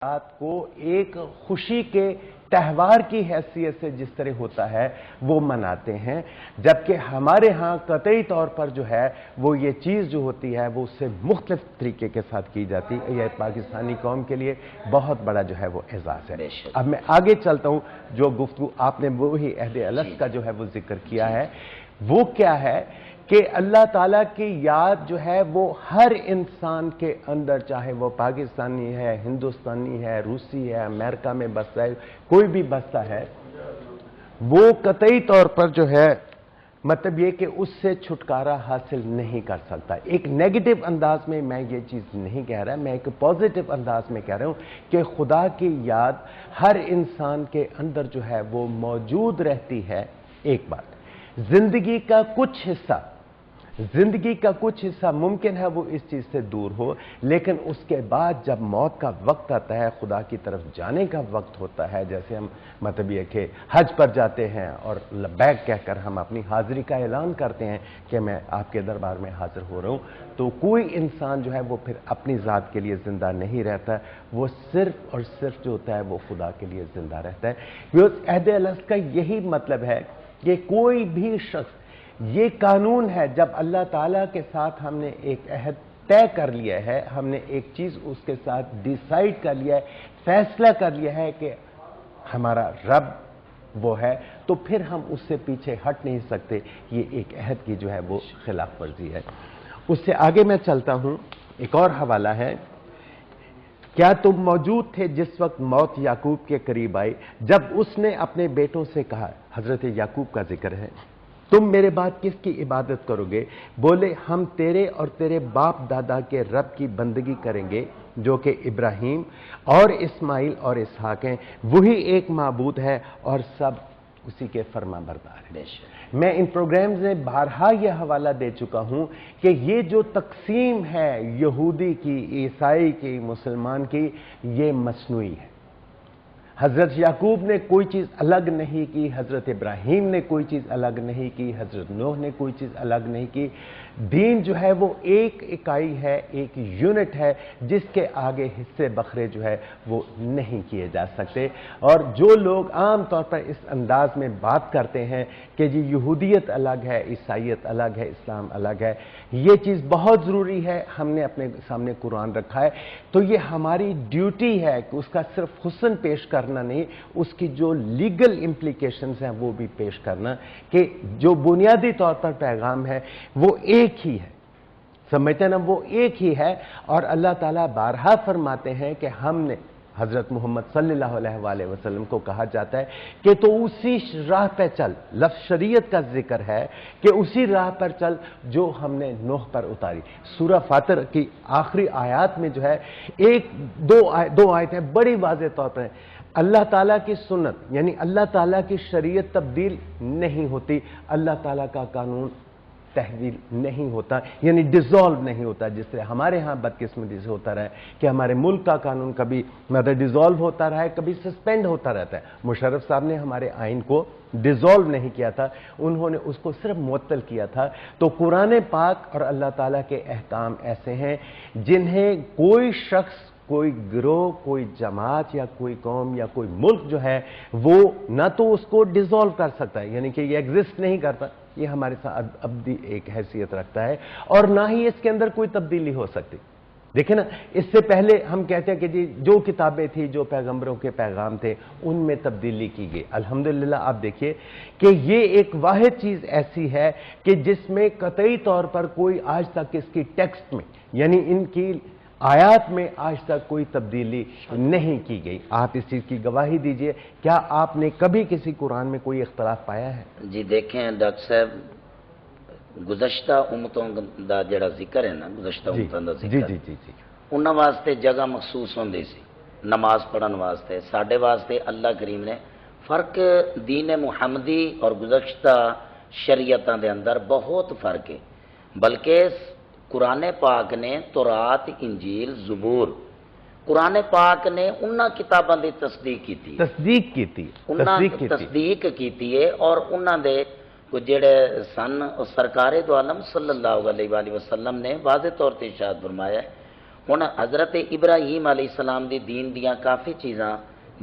رات کو ایک خوشی کے تہوار کی حیثیت سے جس طرح ہوتا ہے وہ مناتے ہیں، جبکہ ہمارے ہاں قطعی طور پر جو ہے وہ یہ چیز جو ہوتی ہے وہ اس سے مختلف طریقے کے ساتھ کی جاتی ہے۔ یہ پاکستانی قوم کے لیے بہت بڑا جو ہے وہ اعزاز ہے۔ اب میں آگے چلتا ہوں، جو گفتگو آپ نے وہی عہد الست کا جو ہے وہ ذکر کیا ہے، وہ کیا ہے کہ اللہ تعالیٰ کی یاد جو ہے وہ ہر انسان کے اندر، چاہے وہ پاکستانی ہے، ہندوستانی ہے، روسی ہے، امریکہ میں بستا ہے، کوئی بھی بستا ہے، وہ قطعی طور پر جو ہے مطلب یہ کہ اس سے چھٹکارا حاصل نہیں کر سکتا۔ ایک نیگیٹو انداز میں میں یہ چیز نہیں کہہ رہا، میں ایک پازیٹو انداز میں کہہ رہا ہوں کہ خدا کی یاد ہر انسان کے اندر جو ہے وہ موجود رہتی ہے۔ ایک بات، زندگی کا کچھ حصہ ممکن ہے وہ اس چیز سے دور ہو، لیکن اس کے بعد جب موت کا وقت آتا ہے، خدا کی طرف جانے کا وقت ہوتا ہے، جیسے ہم مطلب یہ کہ حج پر جاتے ہیں اور لبیک کہہ کر ہم اپنی حاضری کا اعلان کرتے ہیں کہ میں آپ کے دربار میں حاضر ہو رہا ہوں، تو کوئی انسان جو ہے وہ پھر اپنی ذات کے لیے زندہ نہیں رہتا، وہ صرف اور صرف جو ہوتا ہے وہ خدا کے لیے زندہ رہتا ہے۔ عہد الست کا یہی مطلب ہے کہ کوئی بھی شخص، یہ قانون ہے، جب اللہ تعالیٰ کے ساتھ ہم نے ایک عہد طے کر لیا ہے، ہم نے ایک چیز اس کے ساتھ ڈیسائیڈ کر لیا ہے، فیصلہ کر لیا ہے کہ ہمارا رب وہ ہے، تو پھر ہم اس سے پیچھے ہٹ نہیں سکتے۔ یہ ایک عہد کی جو ہے وہ خلاف ورزی ہے۔ اس سے آگے میں چلتا ہوں، ایک اور حوالہ ہے، کیا تم موجود تھے جس وقت موت یعقوب کے قریب آئی، جب اس نے اپنے بیٹوں سے کہا، حضرت یعقوب کا ذکر ہے، تم میرے بعد کس کی عبادت کرو گے؟ بولے، ہم تیرے اور تیرے باپ دادا کے رب کی بندگی کریں گے، جو کہ ابراہیم اور اسماعیل اور اسحاق ہیں، وہی ایک معبود ہے اور سب اسی کے فرما بردار ہیں۔ میں ان پروگرامز میں بارہا یہ حوالہ دے چکا ہوں کہ یہ جو تقسیم ہے یہودی کی، عیسائی کی، مسلمان کی، یہ مصنوعی ہے۔ حضرت یعقوب نے کوئی چیز الگ نہیں کی، حضرت ابراہیم نے کوئی چیز الگ نہیں کی، حضرت نوح نے کوئی چیز الگ نہیں کی۔ دین جو ہے وہ ایک اکائی ہے، ایک یونٹ ہے، جس کے آگے حصے بکھرے جو ہے وہ نہیں کیے جا سکتے۔ اور جو لوگ عام طور پر اس انداز میں بات کرتے ہیں کہ جی یہودیت الگ ہے، عیسائیت الگ ہے، اسلام الگ ہے، یہ چیز بہت ضروری ہے۔ ہم نے اپنے سامنے قرآن رکھا ہے، تو یہ ہماری ڈیوٹی ہے کہ اس کا صرف حسن پیش کرنا نہیں، اس کی جو لیگل امپلیکیشنز ہیں وہ بھی پیش کرنا، کہ جو بنیادی طور پر پیغام ہے وہ ایک ہی ہے، سمجھتے ہیں نا، وہ ایک ہی ہے۔ اور اللہ تعالیٰ بارہا فرماتے ہیں کہ ہم نے حضرت محمد صلی اللہ علیہ وآلہ وسلم کو کہا جاتا ہے کہ تو اسی راہ پہ چل، لفظ شریعت کا ذکر ہے کہ اسی راہ پر چل جو ہم نے نوح پر اتاری۔ سورہ فاطر کی آخری آیات میں جو ہے دو آیتیں بڑی واضح طور پر ہیں۔ اللہ تعالیٰ کی سنت یعنی اللہ تعالیٰ کی شریعت تبدیل نہیں ہوتی، اللہ تعالیٰ کا قانون تحویل نہیں ہوتا، یعنی ڈیزالو نہیں ہوتا، جس طرح ہمارے ہاں بدقسمتی سے ہوتا رہا ہے کہ ہمارے ملک کا قانون کبھی مطلب ڈیزالو ہوتا رہا ہے، کبھی سسپینڈ ہوتا رہتا ہے۔ مشرف صاحب نے ہمارے آئین کو ڈیزالو نہیں کیا تھا، انہوں نے اس کو صرف معطل کیا تھا۔ تو قرآن پاک اور اللہ تعالیٰ کے احکام ایسے ہیں جنہیں کوئی شخص، کوئی گروہ، کوئی جماعت یا کوئی قوم یا کوئی ملک جو ہے وہ نہ تو اس کو ڈیزالو کر سکتا ہے، یعنی کہ یہ ایگزسٹ نہیں کرتا، یہ ہمارے ساتھ ابدی ایک حیثیت رکھتا ہے، اور نہ ہی اس کے اندر کوئی تبدیلی ہو سکتی۔ دیکھیں نا، اس سے پہلے ہم کہتے ہیں کہ جی جو کتابیں تھیں، جو پیغمبروں کے پیغام تھے، ان میں تبدیلی کی گئی۔ الحمدللہ آپ دیکھیے کہ یہ ایک واحد چیز ایسی ہے کہ جس میں قطعی طور پر کوئی آج تک اس کی ٹیکسٹ میں یعنی ان کی آیات میں آج تک کوئی تبدیلی نہیں کی گئی۔ آپ اس چیز کی گواہی دیجئے، کیا آپ نے کبھی کسی قرآن میں کوئی اختلاف پایا ہے؟ جی دیکھیں ڈاکٹر صاحب، گزشتہ امتوں دا جڑا ذکر ہے نا، گزشتہ امتوں دا ذکر، جی انہاں واسطے جگہ مخصوص ہوندی سی نماز پڑھن واسطے۔ ساڈے واسطے اللہ کریم نے فرق، دین محمدی اور گزشتہ شریعتاں دے اندر بہت فرق ہے، بلکہ قرآن پاک نے تورات، انجیل، زبور، قرآن پاک نے انہاں کتاباں دی تصدیق کیتی ہے اور انہاں دے جڑے سن سرکار دو عالم صلی اللہ علیہ وآلہ وسلم نے واضح طور تے ارشاد فرمایا ہے، ہن حضرت ابراہیم علیہ السلام دی دین دیاں کافی چیزاں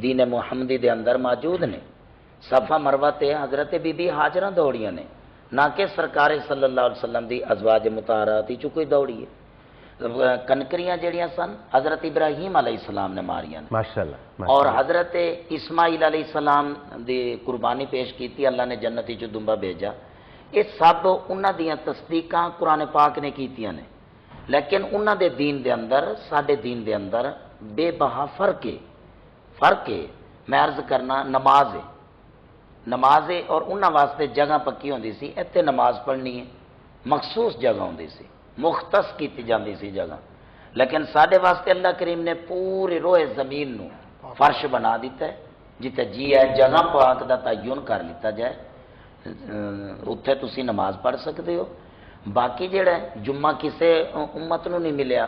دین محمدی دے اندر موجود نے. صفا مروہ تے حضرت بی بی ہاجرہ دوڑیاں نے، نہ کہ سرکار صلی اللہ علیہ وسلم دی ازواج مطہرات چ کوئی دوڑی ہے. کنکریاں جڑیاں سن حضرت ابراہیم علیہ السلام نے ماریاں نے، ماشاءاللہ اور حضرت اسماعیل علیہ السلام دی قربانی پیش کیتی، اللہ نے جنتی چ دمبا بھیجا. یہ سب انہاں دیاں تصدیقاں قرآن پاک نے کیتیاں نے، لیکن انہاں دے دین دے اندر ساڈے دین دے اندر بے بہا فرق ہے. میں عرض کرنا نماز ہے اور انہاں واسطے جگہ پکی ہوندی سی، ایتھے نماز پڑھنی ہے، مخصوص جگہ ہوندی سی، مختص کیتی جاندی سی جگہ. لیکن ساڈے واسطے اللہ کریم نے پورے روئے زمین نو فرش بنا دیتا ہے، جتے جی ہے جگہ پاک دا تعین کر لیتا جائے، اتھے تسی نماز پڑھ سکتے ہو. باقی جڑا ہے جمعہ کسے امت نو نہیں ملیا،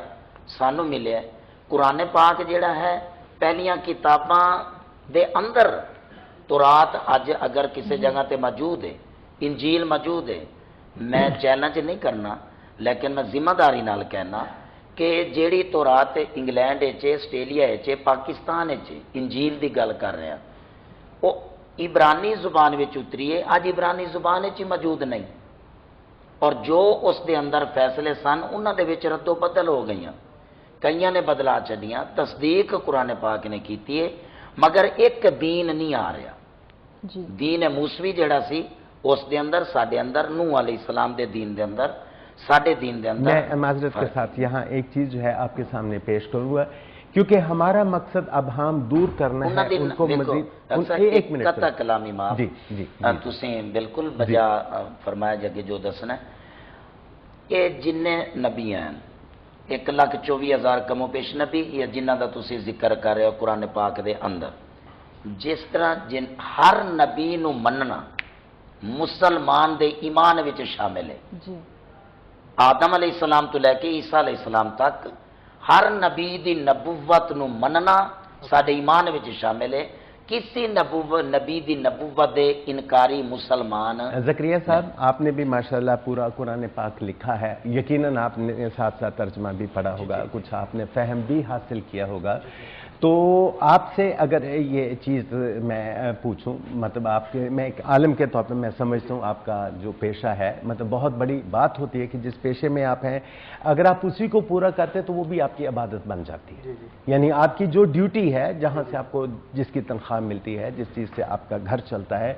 سانو ملیا ہے. قرآن پاک جڑا ہے پہلیاں کتاباں دے اندر تورات اج اگر کسی جگہ تے موجود ہے، انجیل موجود ہے، میں چیلنج نہیں کرنا لیکن میں ذمہ داری نال کہنا کہ جیڑی تورات انگلینڈ وچ، آسٹریلیا وچ، پاکستان وچ انجیل دی گل کر رہے ہیں، وہ عبرانی زبان وچ اتری ہے، اج عبرانی زبان وچ موجود نہیں، اور جو اس دے اندر فیصلے سن انہاں دے وچ رد و بدل ہو گئیاں، کئیاں نے بدلا چڈیاں. تصدیق قرآن پاک نے کیتی ہے، مگر ایک دین نہیں آ رہا. دین موسوی جڑا سی اس دے اندر ساڈے اندر نوح علیہ السلام دے دین دے اندر ساڈے دین دے اندر میں معذرت کے ساتھ یہاں ایک چیز جو ہے آپ کے سامنے پیش کروں گا، کیونکہ ہمارا مقصد اب ہم دور کرنا ہے ان کو مزید. ایک منٹ قطع کلامی معاف. جی جی تسیں بالکل بجا فرمایا جگہ جو دسنا ہے. یہ جن نبی ہیں 1,24,000 کم و پیش نبی یا جنہ دا تسی ذکر کر رہے ہو قرآن پاک دے اندر، جس طرح ہر نبی نو مننا مسلمان دے ایمان وچ شامل ہے. آدم علیہ السلام تو لے کے عیسیٰ علیہ السلام تک ہر نبی دی نبوت نو مننا ساڈے ایمان وچ شامل ہے. کسی نبی دی نبوت دے انکاری مسلمان. زکریا صاحب آپ نے بھی ماشاءاللہ پورا قرآن پاک لکھا ہے، یقیناً آپ نے ساتھ ساتھ ترجمہ بھی پڑھا ہوگا، کچھ آپ نے فہم بھی حاصل کیا ہوگا. تو آپ سے اگر یہ چیز میں پوچھوں، مطلب آپ کے، میں ایک عالم کے طور پہ میں سمجھتا ہوں آپ کا جو پیشہ ہے مطلب بہت بڑی بات ہوتی ہے کہ جس پیشے میں آپ ہیں اگر آپ اسی کو پورا کرتے تو وہ بھی آپ کی عبادت بن جاتی ہے. یعنی آپ کی جو ڈیوٹی ہے، جہاں سے آپ کو جس کی تنخواہ ملتی ہے، جس چیز سے آپ کا گھر چلتا ہے،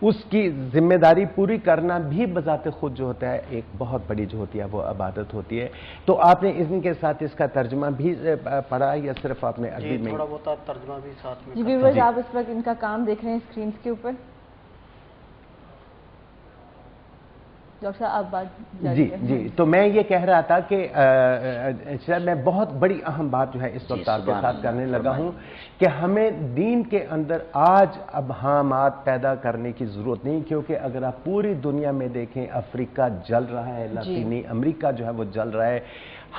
اس کی ذمہ داری پوری کرنا بھی بذات خود جو ہوتا ہے ایک بہت بڑی جو ہوتی ہے وہ عبادت ہوتی ہے. تو آپ نے ان کے ساتھ اس کا ترجمہ بھی پڑھا یا صرف آپ نے عربی میں؟ تھوڑا بہت ترجمہ بھی ساتھ میں. جی ویورز آپ اس وقت ان کا کام دیکھ رہے ہیں اسکرینز کے اوپر. ڈاکٹر صاحب آپ بات جی جی تو میں یہ کہہ رہا تھا کہ میں بہت بڑی اہم بات جو ہے اس وقت آپ کے ساتھ کرنے لگا ہوں کہ ہمیں دین کے اندر آج ابہامات پیدا کرنے کی ضرورت نہیں، کیونکہ اگر آپ پوری دنیا میں دیکھیں افریقہ جل رہا ہے، لاطینی امریکہ جو ہے وہ جل رہا ہے.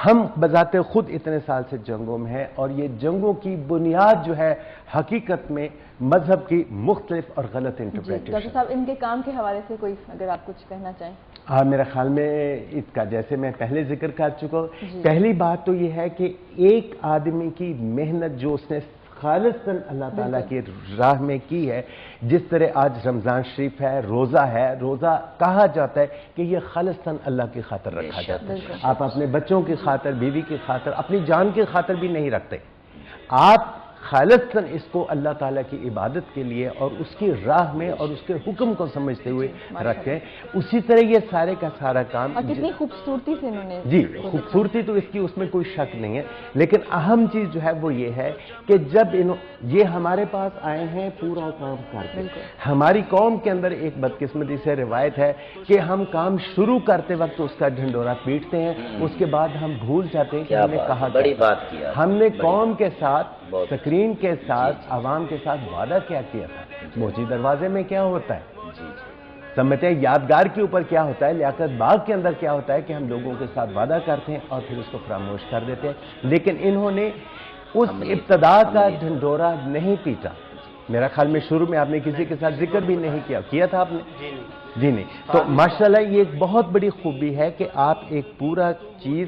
ہم بذات خود اتنے سال سے جنگوں میں ہیں اور یہ جنگوں کی بنیاد جو ہے حقیقت میں مذہب کی مختلف اور غلط انٹرپریٹیشن. ڈاکٹر صاحب ان کے کام کے حوالے سے کوئی اگر آپ کچھ کہنا چاہیں. میرے خیال میں اس کا جیسے میں پہلے ذکر کر چکا ہوں، پہلی بات تو یہ ہے کہ ایک آدمی کی محنت جو اس نے خالصاً اللہ تعالیٰ کی راہ میں کی ہے، جس طرح آج رمضان شریف ہے، روزہ ہے، روزہ کہا جاتا ہے کہ یہ خالصاً اللہ کی خاطر رکھا جاتا ہے. آپ اپنے بچوں کی خاطر، بیوی کی خاطر، اپنی جان کی خاطر بھی نہیں رکھتے، آپ خالصاً اس کو اللہ تعالیٰ کی عبادت کے لیے اور اس کی راہ میں اور اس کے حکم کو سمجھتے ہوئے رکھتے ہیں. اسی طرح یہ سارے کا سارا کام کتنی خوبصورتی سے انہوں نے. جی خوبصورتی تو اس کی، اس میں کوئی شک نہیں ہے، لیکن اہم چیز جو ہے وہ یہ ہے کہ جب یہ ہمارے پاس آئے ہیں پورا کام کرتے. ہماری قوم کے اندر ایک بدقسمتی سے روایت ہے کہ ہم کام شروع کرتے وقت اس کا ڈھنڈورا پیٹتے ہیں، اس کے بعد ہم بھول جاتے ہیں کہ ہم نے کہا بڑی بات کیا ہم نے قوم کے ساتھ، سکرین کے ساتھ، عوام کے ساتھ وعدہ کیا کیا تھا. موچی دروازے میں کیا ہوتا ہے، سمجھتے ہیں یادگار کے اوپر کیا ہوتا ہے، لیاقت باغ کے اندر کیا ہوتا ہے کہ ہم لوگوں کے ساتھ وعدہ کرتے ہیں اور پھر اس کو فراموش کر دیتے ہیں. لیکن انہوں نے اس ابتدا کا ڈھنڈورا نہیں پیٹا. میرا خیال میں شروع میں آپ نے کسی کے ساتھ ذکر بھی نہیں کیا تھا آپ نے؟ جی نہیں. تو ماشاءاللہ یہ ایک بہت بڑی خوبی ہے کہ آپ ایک پورا چیز